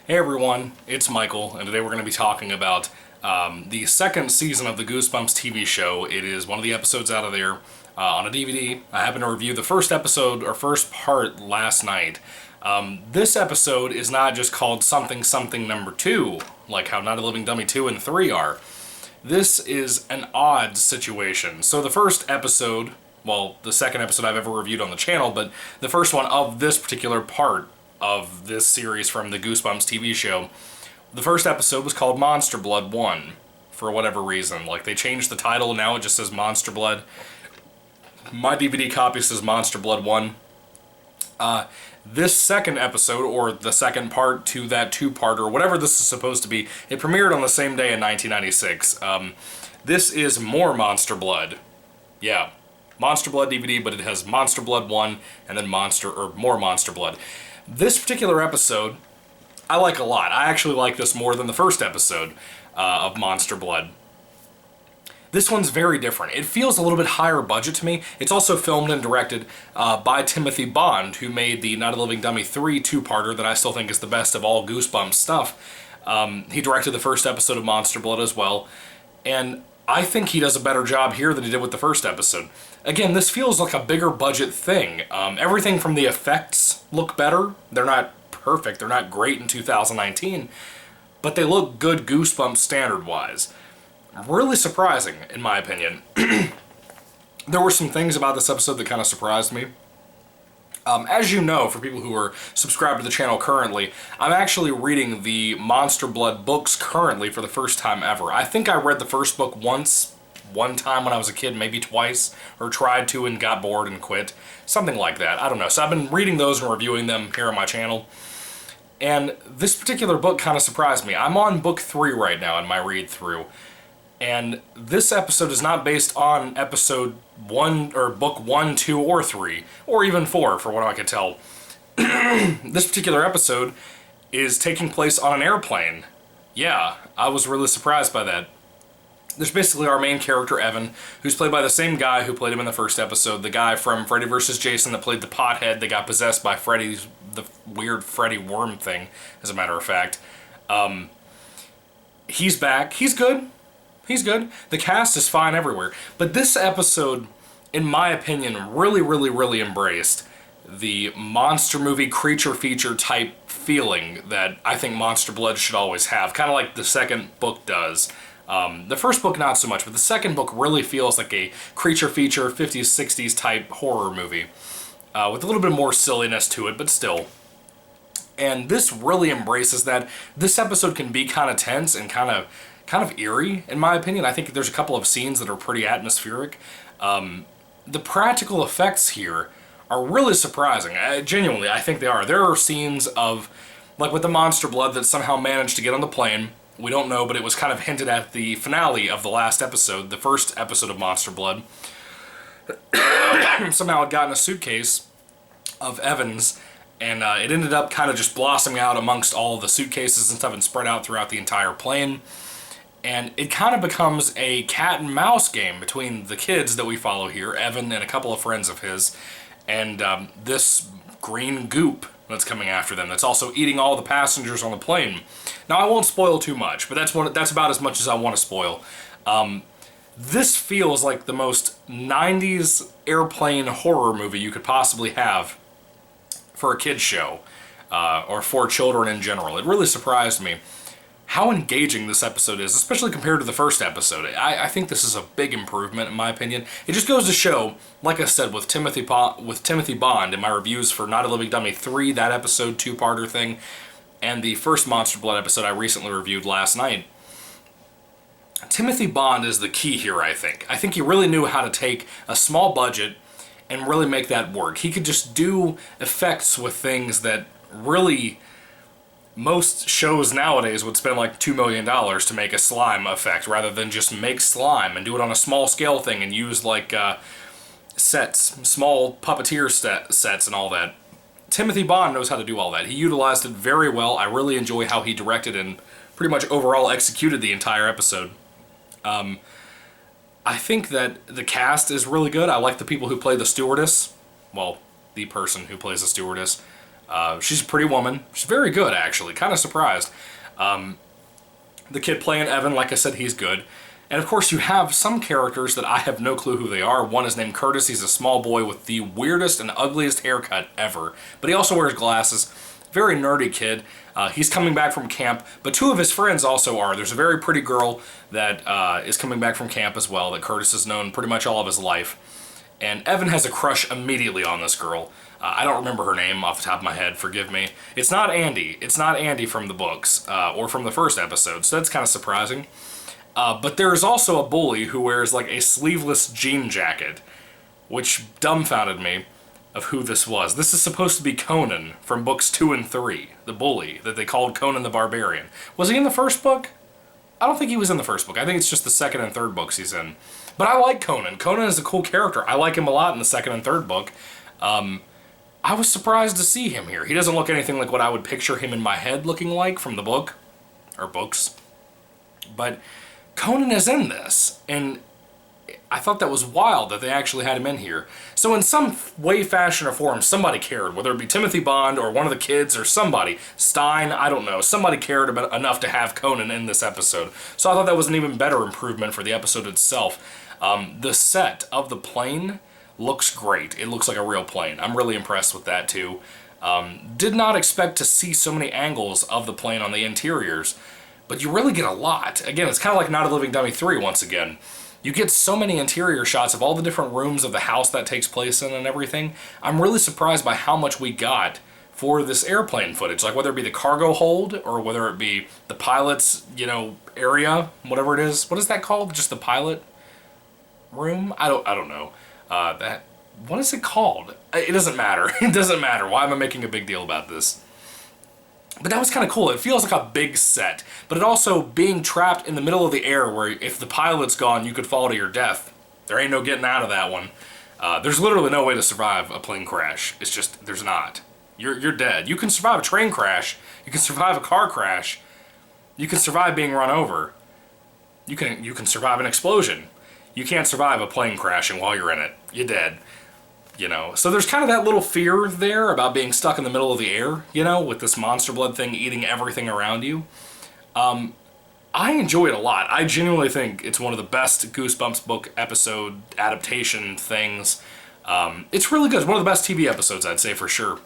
Hey everyone, it's Michael, and today we're going to be talking about the second season of the Goosebumps TV show. It is one of the episodes out of there on a DVD. I happened to review the first episode, or first part, last night. This episode is not just called Something Something Number 2, like how Not a Living Dummy 2 and 3 are. This is an odd situation. So the first episode, well, the second episode I've ever reviewed on the channel, but the first one of this particular part of this series from the Goosebumps TV show, the first episode was called Monster Blood 1, for whatever reason. Like, they changed the title, now it just says Monster Blood. My DVD copy says Monster Blood 1. This second episode, or the second part to that two-part, or whatever this is supposed to be, it premiered on the same day in 1996. This is more Monster Blood. Yeah, Monster Blood DVD, but it has Monster Blood 1, and then more Monster Blood. This particular episode, I like a lot. I actually like this more than the first episode of Monster Blood. This one's very different. It feels a little bit higher budget to me. It's also filmed and directed by Timothy Bond, who made the Not a Living Dummy 3 two-parter that I still think is the best of all Goosebumps stuff. He directed the first episode of Monster Blood as well, and I think he does a better job here than he did with the first episode. Again, this feels like a bigger budget thing. Everything from the effects look better. They're not perfect, they're not great in 2019, but they look good Goosebumps standard-wise. Really surprising, in my opinion. There were some things about this episode that kind of surprised me. As you know, for people who are subscribed to the channel currently, I'm actually reading the Monster Blood books currently for the first time ever. I think I read the first book one time when I was a kid, maybe twice, or tried to and got bored and quit. Something like that. I don't know. So I've been reading those and reviewing them here on my channel. And this particular book kind of surprised me. I'm on book 3 right now in my read-through. And this episode is not based on episode 1, or book 1, 2, or 3, or even 4, for what I can tell. This particular episode is taking place on an airplane. Yeah, I was really surprised by that. There's basically our main character, Evan, who's played by the same guy who played him in the first episode, the guy from Freddy vs. Jason that played the pothead that got possessed by the weird Freddy worm thing, as a matter of fact. He's back. He's good. He's good. The cast is fine everywhere. But this episode, in my opinion, really embraced the monster movie creature feature type feeling that I think Monster Blood should always have. Kind of like the second book does. The first book not so much, but the second book really feels like a creature feature 50s, 60s type horror movie. With a little bit more silliness to it, but still. And this really embraces that. This episode can be kind of tense and kind of eerie, in my opinion. I think there's a couple of scenes that are pretty atmospheric. The practical effects here are really surprising. Genuinely, I think they are. There are scenes of, like with the Monster Blood, that somehow managed to get on the plane. We don't know, but it was kind of hinted at the finale of the last episode, the first episode of Monster Blood. Somehow it got in a suitcase of Evan's, and it ended up kind of just blossoming out amongst all the suitcases and stuff and spread out throughout the entire plane. And it kind of becomes a cat and mouse game between the kids that we follow here, Evan and a couple of friends of his, and this green goop that's coming after them, that's also eating all the passengers on the plane. Now, I won't spoil too much, but that's about as much as I want to spoil. This feels like the most 90s airplane horror movie you could possibly have for a kid's show, or for children in general. It really surprised me how engaging this episode is, especially compared to the first episode. I think this is a big improvement, in my opinion. It just goes to show, like I said, with Timothy Bond in my reviews for Not a Living Dummy 3, that episode, two-parter thing, and the first Monster Blood episode I recently reviewed last night, Timothy Bond is the key here, I think. I think he really knew how to take a small budget and really make that work. He could just do effects with things that really most shows nowadays would spend like $2 million to make a slime effect, rather than just make slime and do it on a small scale thing and use like sets, small puppeteer sets and all that. Timothy Bond knows how to do all that. He utilized it very well. I really enjoy how he directed and pretty much overall executed the entire episode. I think that the cast is really good. I like the people who play the stewardess. Well, the person who plays the stewardess. She's a pretty woman. She's very good, actually. Kind of surprised. The kid playing Evan, like I said, he's good. And of course, you have some characters that I have no clue who they are. One is named Curtis. He's a small boy with the weirdest and ugliest haircut ever. But he also wears glasses. Very nerdy kid. He's coming back from camp, but two of his friends also are. There's a very pretty girl that is coming back from camp as well, that Curtis has known pretty much all of his life. And Evan has a crush immediately on this girl. I don't remember her name off the top of my head, forgive me. It's not Andy. It's not Andy from the books, or from the first episode, so that's kind of surprising. But there is also a bully who wears like a sleeveless jean jacket, which dumbfounded me of who this was. This is supposed to be Conan from books 2 and 3, the bully that they called Conan the Barbarian. Was he in the first book? I don't think he was in the first book. I think it's just the second and third books he's in. But I like Conan. Conan is a cool character. I like him a lot in the second and third book. I was surprised to see him here. He doesn't look anything like what I would picture him in my head looking like from the book, or books. But Conan is in this, and I thought that was wild that they actually had him in here. So in some way, fashion, or form, somebody cared, whether it be Timothy Bond or one of the kids or somebody, Stein, I don't know, somebody cared about enough to have Conan in this episode. So I thought that was an even better improvement for the episode itself. The set of the plane looks great. It looks like a real plane. I'm really impressed with that too. Did not expect to see so many angles of the plane on the interiors, but you really get a lot. Again, it's kind of like Not a Living Dummy 3 once again. You get so many interior shots of all the different rooms of the house that takes place in and everything. I'm really surprised by how much we got for this airplane footage. Like whether it be the cargo hold or whether it be the pilot's, area, whatever it is. What is that called? Just the pilot room? I don't know. What is it called? It doesn't matter. It doesn't matter. Why am I making a big deal about this? But that was kind of cool. It feels like a big set. But it also being trapped in the middle of the air where if the pilot's gone, you could fall to your death. There ain't no getting out of that one. There's literally no way to survive a plane crash. It's just, there's not. You're dead. You can survive a train crash. You can survive a car crash. You can survive being run over. You can survive an explosion. You can't survive a plane crashing while you're in it. You're dead. So there's kind of that little fear there about being stuck in the middle of the air, with this monster blood thing eating everything around you. I enjoy it a lot. I genuinely think it's one of the best Goosebumps book episode adaptation things. It's really good. It's one of the best TV episodes, I'd say, for sure.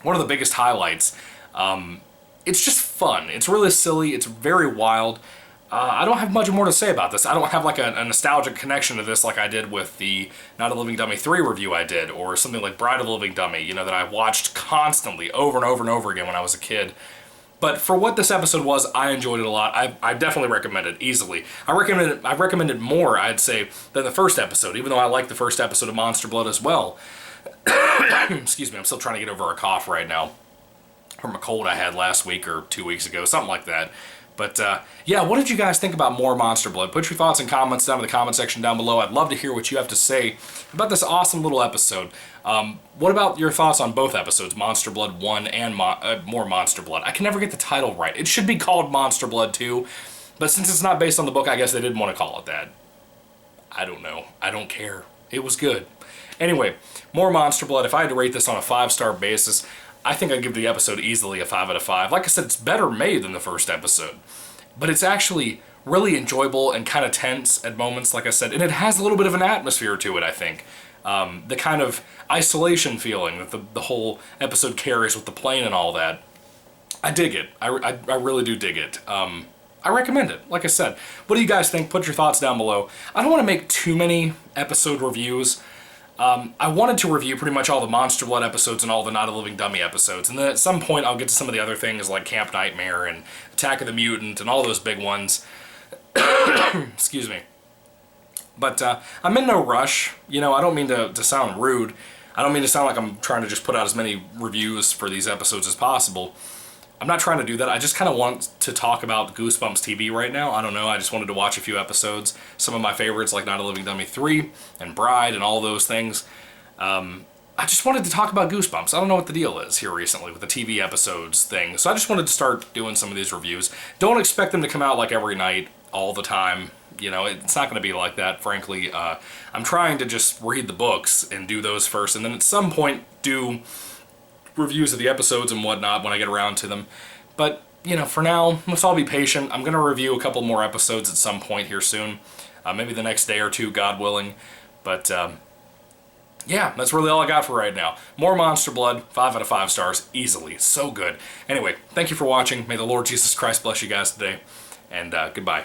One of the biggest highlights. It's just fun. It's really silly. It's very wild. I don't have much more to say about this. I don't have like a nostalgic connection to this like I did with the Not a Living Dummy 3 review I did, or something like Bride of the Living Dummy, that I watched constantly over and over and over again when I was a kid. But for what this episode was, I enjoyed it a lot. I definitely recommend it, easily. I recommend it more, I'd say, than the first episode, even though I like the first episode of Monster Blood as well. Excuse me, I'm still trying to get over a cough right now from a cold I had last week or 2 weeks ago, something like that. But, yeah, what did you guys think about more Monster Blood? Put your thoughts and comments down in the comment section down below. I'd love to hear what you have to say about this awesome little episode. What about your thoughts on both episodes, Monster Blood 1 and More Monster Blood? I can never get the title right. It should be called Monster Blood 2, but since it's not based on the book, I guess they didn't want to call it that. I don't know. I don't care. It was good. Anyway, More Monster Blood. If I had to rate this on a 5-star basis, I think I'd give the episode easily a 5 out of 5. Like I said, it's better made than the first episode. But it's actually really enjoyable and kind of tense at moments, like I said. And it has a little bit of an atmosphere to it, I think. The kind of isolation feeling that the whole episode carries with the plane and all that. I dig it. I really do dig it. I recommend it, like I said. What do you guys think? Put your thoughts down below. I don't want to make too many episode reviews. I wanted to review pretty much all the Monster Blood episodes and all the Not a Living Dummy episodes, and then at some point I'll get to some of the other things like Camp Nightmare and Attack of the Mutant and all those big ones. Excuse me. But I'm in no rush. I don't mean to sound rude. I don't mean to sound like I'm trying to just put out as many reviews for these episodes as possible. I'm not trying to do that. I just kind of want to talk about Goosebumps TV right now. I don't know. I just wanted to watch a few episodes. Some of my favorites like Not a Living Dummy 3 and Bride and all those things. I just wanted to talk about Goosebumps. I don't know what the deal is here recently with the TV episodes thing. So I just wanted to start doing some of these reviews. Don't expect them to come out like every night, all the time. It's not going to be like that, frankly. I'm trying to just read the books and do those first, and then at some point do reviews of the episodes and whatnot when I get around to them. But, you know, for now, let's all be patient. I'm going to review a couple more episodes at some point here soon. Maybe the next day or two, God willing. But, yeah, that's really all I got for right now. More Monster Blood, 5 out of 5 stars, easily. So good. Anyway, thank you for watching. May the Lord Jesus Christ bless you guys today, and goodbye.